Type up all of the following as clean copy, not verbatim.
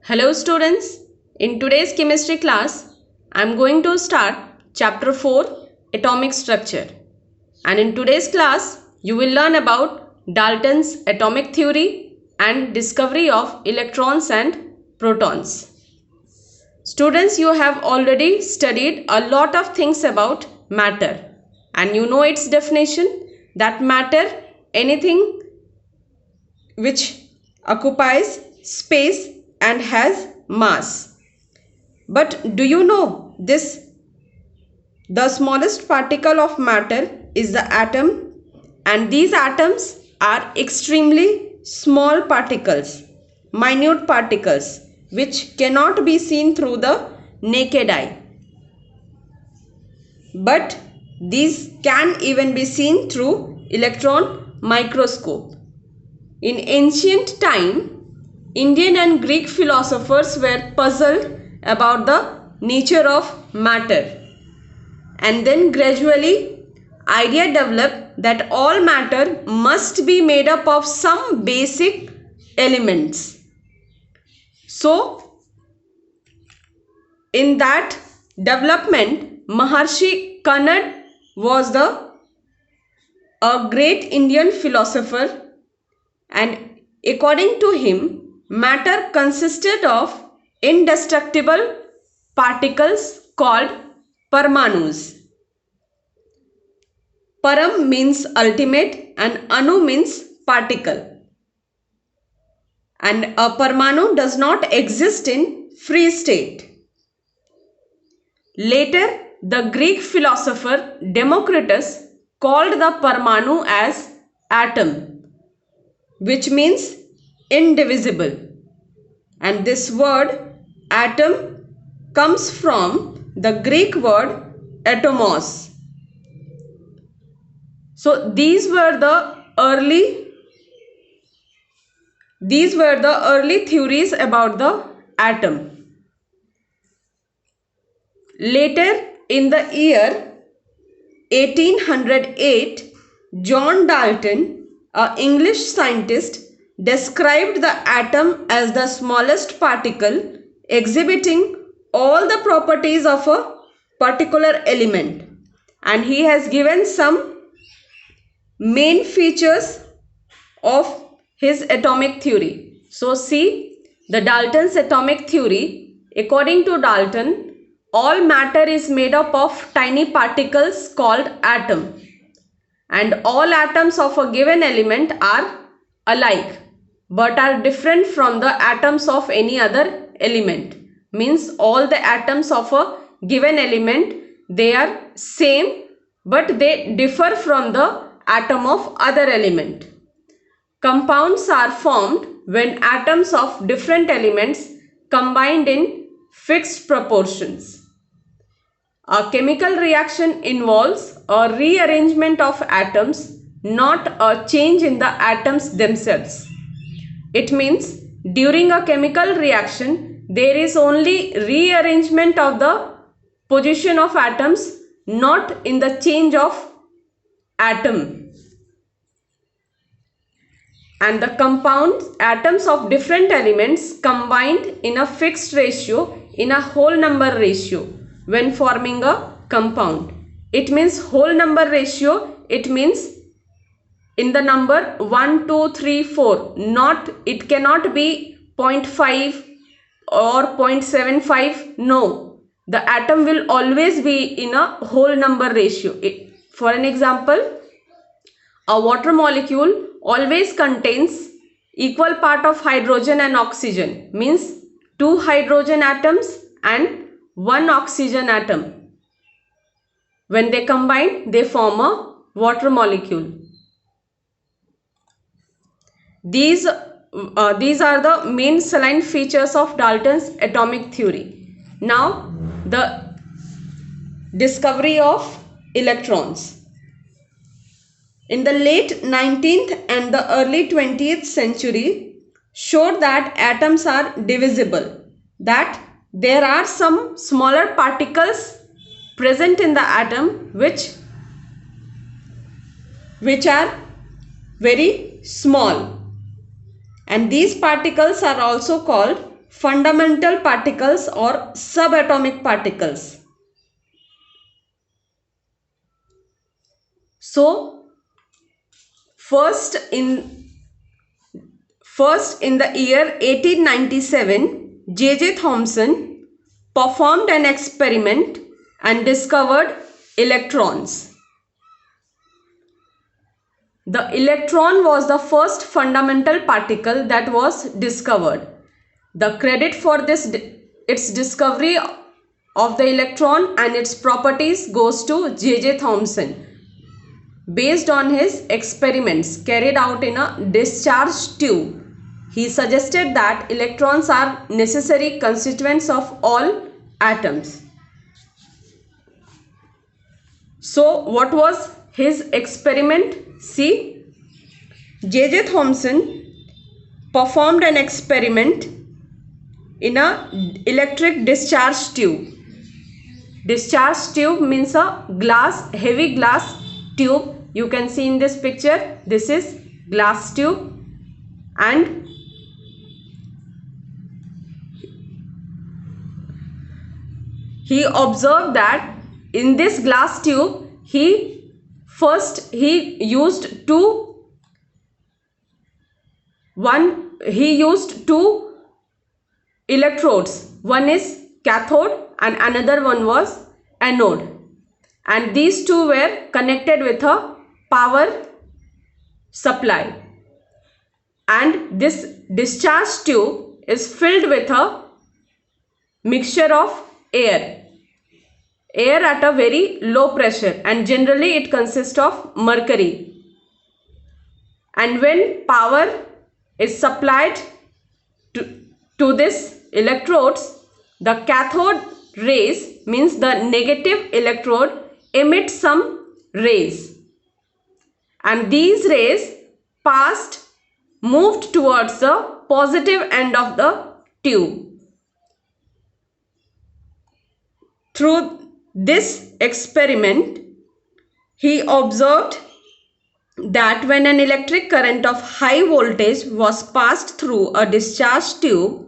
Hello students, in today's chemistry class, I am going to start chapter 4 atomic structure, and in today's class you will learn about Dalton's atomic theory and discovery of electrons and protons. Students, you have already studied a lot of things about matter and you know its definition that matter anything which occupies space and has mass. But do you know this? The smallest particle of matter is the atom, and these atoms are extremely small particles, minute particles, which cannot be seen through the naked eye. But these can even be seen through electron microscope. In ancient time, Indian and Greek philosophers were puzzled about the nature of matter, and then gradually idea developed that all matter must be made up of some basic elements. So in that development, Maharshi Kannad was a great Indian philosopher, and according to him, matter consisted of indestructible particles called Parmanus. Param means ultimate and Anu means particle. And a Parmanu does not exist in free state. Later, the Greek philosopher Democritus called the Parmanu as atom, which means indivisible, and this word atom comes from the Greek word atomos. So these were the early theories about the atom. Later in the year 1808, John Dalton, an English scientist, described the atom as the smallest particle exhibiting all the properties of a particular element, and he has given some main features of his atomic theory. So see, the Dalton's atomic theory, according to Dalton, all matter is made up of tiny particles called atom, and all atoms of a given element are alike but are different from the atoms of any other element. Means all the atoms of a given element, they are same but they differ from the atom of other element. Compounds are formed when atoms of different elements combined in fixed proportions. A chemical reaction involves a rearrangement of atoms, not a change in the atoms themselves. It means during a chemical reaction, there is only rearrangement of the position of atoms, not in the change of atom. And the compound atoms of different elements combined in a fixed ratio, in a whole number ratio, when forming a compound. It means whole number ratio, it means in the number 1, 2, 3, 4, not, it cannot be 0.5 or 0.75, no, the atom will always be in a whole number ratio. For an example, a water molecule always contains equal part of hydrogen and oxygen, means 2 hydrogen atoms and 1 oxygen atom. When they combine, they form a water molecule. These are the main salient features of Dalton's atomic theory. Now, the discovery of electrons. In the late 19th and the early 20th century showed that atoms are divisible, that there are some smaller particles present in the atom which are very small, and these particles are also called fundamental particles or subatomic particles. So first in the year 1897, J.J. Thomson performed an experiment and discovered electrons. The electron was the first fundamental particle that was discovered. The credit for its discovery of the electron and its properties goes to J.J. Thomson, based on his experiments carried out in a discharge tube. He suggested that electrons are necessary constituents of all atoms. So what was his experiment? See, J.J. Thomson performed an experiment in a electric discharge tube. Discharge tube means a heavy glass tube. You can see in this picture, this is glass tube, and he observed that in this glass tube he used two electrodes. One is cathode and another one was anode, and these two were connected with a power supply, and this discharge tube is filled with a mixture of air at a very low pressure, and generally it consists of mercury. And when power is supplied to this electrodes, the cathode rays, means the negative electrode, emit some rays, and these rays moved towards the positive end of the tube. Through this experiment, he observed that when an electric current of high voltage was passed through a discharge tube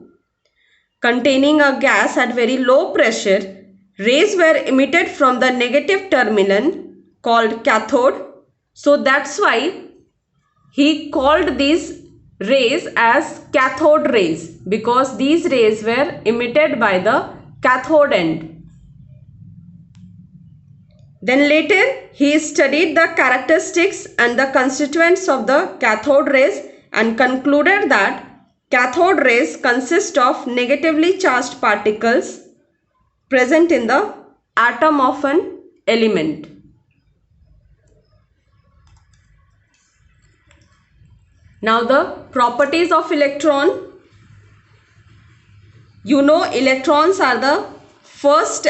containing a gas at very low pressure, rays were emitted from the negative terminal called cathode. So that's why he called these rays as cathode rays, because these rays were emitted by the cathode end. Then later he studied the characteristics and the constituents of the cathode rays and concluded that cathode rays consist of negatively charged particles present in the atom of an element. Now the properties of electron. You know, electrons are the first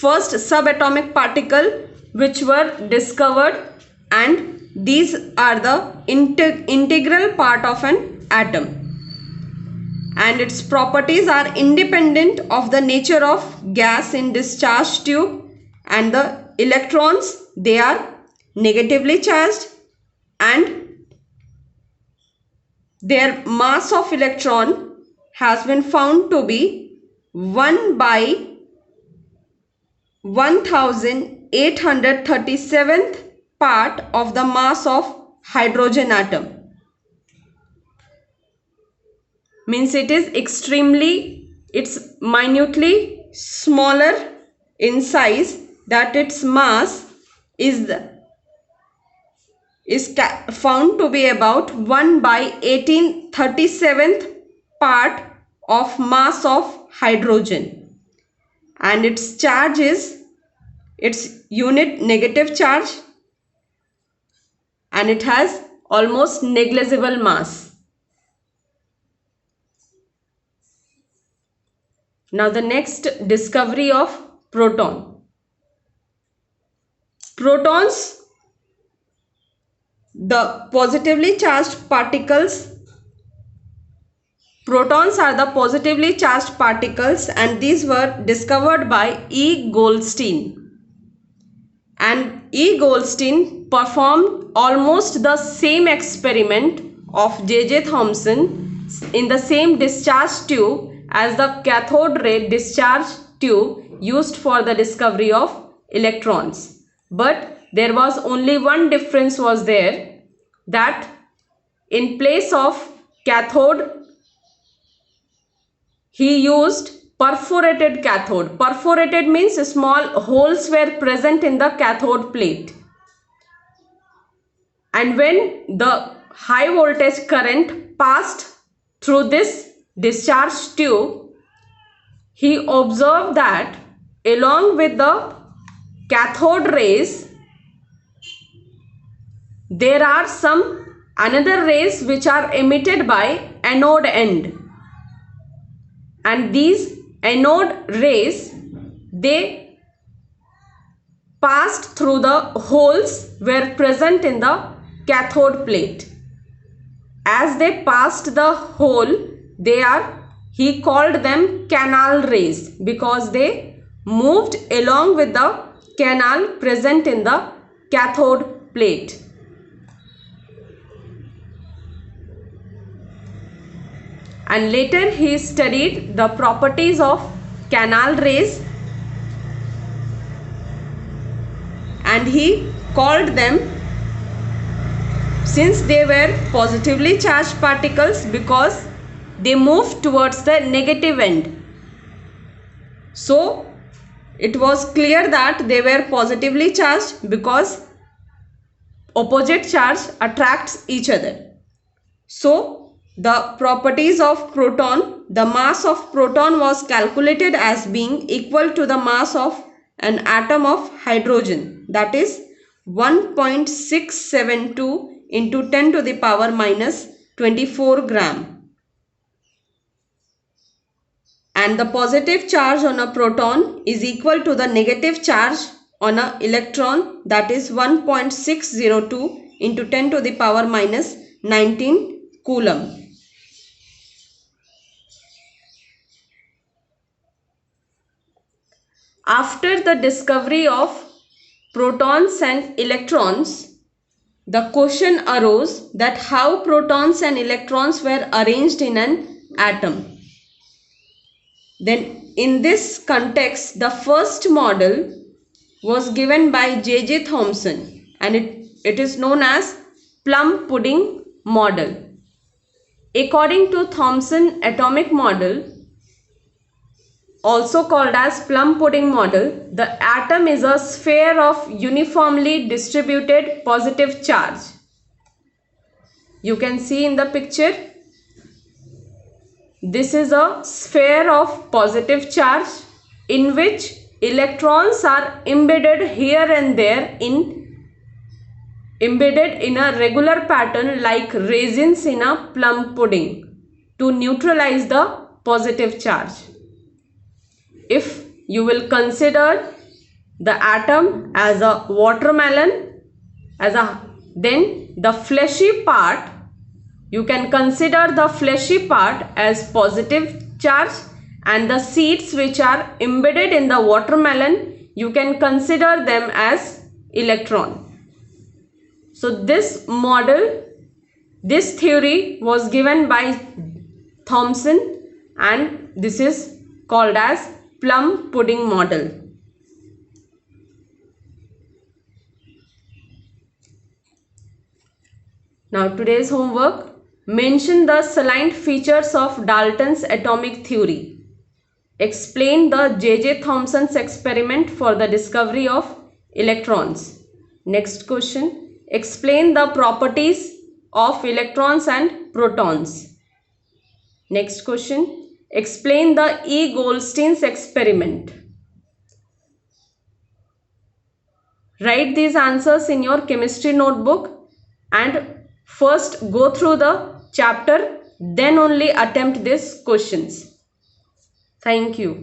subatomic particle which were discovered, and these are the integral part of an atom, and its properties are independent of the nature of gas in discharge tube. And the electrons, they are negatively charged, and their mass of electron has been found to be 1 by 1837th part of the mass of hydrogen atom. Means it's minutely smaller in size, that its mass is found to be about 1 by 1837th part of mass of hydrogen, and its charge is its unit negative charge, and it has almost negligible mass. Now the next discovery of proton. Protons, the positively charged particles. Protons are the positively charged particles, and these were discovered by E. Goldstein. And E. Goldstein performed almost the same experiment of J.J. Thomson in the same discharge tube as the cathode ray discharge tube used for the discovery of electrons. But there was only one difference was there, that in place of cathode he used perforated cathode. Perforated means small holes were present in the cathode plate. And when the high voltage current passed through this discharge tube, he observed that along with the cathode rays, there are some another rays which are emitted by anode end. And these anode rays, they passed through the holes were present in the cathode plate. As they passed the hole, he called them canal rays because they moved along with the canal present in the cathode plate. And later he studied the properties of canal rays and he called them, since they were positively charged particles, because they moved towards the negative end. So it was clear that they were positively charged because opposite charge attracts each other. So the properties of proton, the mass of proton was calculated as being equal to the mass of an atom of hydrogen, that is 1.672 into 10 to the power minus 24 gram. And the positive charge on a proton is equal to the negative charge on an electron, that is 1.602 into 10 to the power minus 19 coulomb. After the discovery of protons and electrons, the question arose that how protons and electrons were arranged in an atom. Then in this context, the first model was given by J.J. Thomson and it is known as plum pudding model. According to Thomson atomic model, also called as plum pudding model, the atom is a sphere of uniformly distributed positive charge. You can see in the picture, this is a sphere of positive charge in which electrons are embedded here and there embedded in a regular pattern like raisins in a plum pudding to neutralize the positive charge. If you will consider the atom as a watermelon, then the fleshy part, you can consider the fleshy part as positive charge and the seeds which are embedded in the watermelon, you can consider them as electron. So this model, this theory was given by Thomson and this is called as plum pudding model. Now today's homework, mention the salient features of Dalton's atomic theory. Explain the J.J. Thomson's experiment for the discovery of electrons. Next question, explain the properties of electrons and protons. Next question, explain the E. Goldstein's experiment. Write these answers in your chemistry notebook and first go through the chapter, then only attempt these questions. Thank you.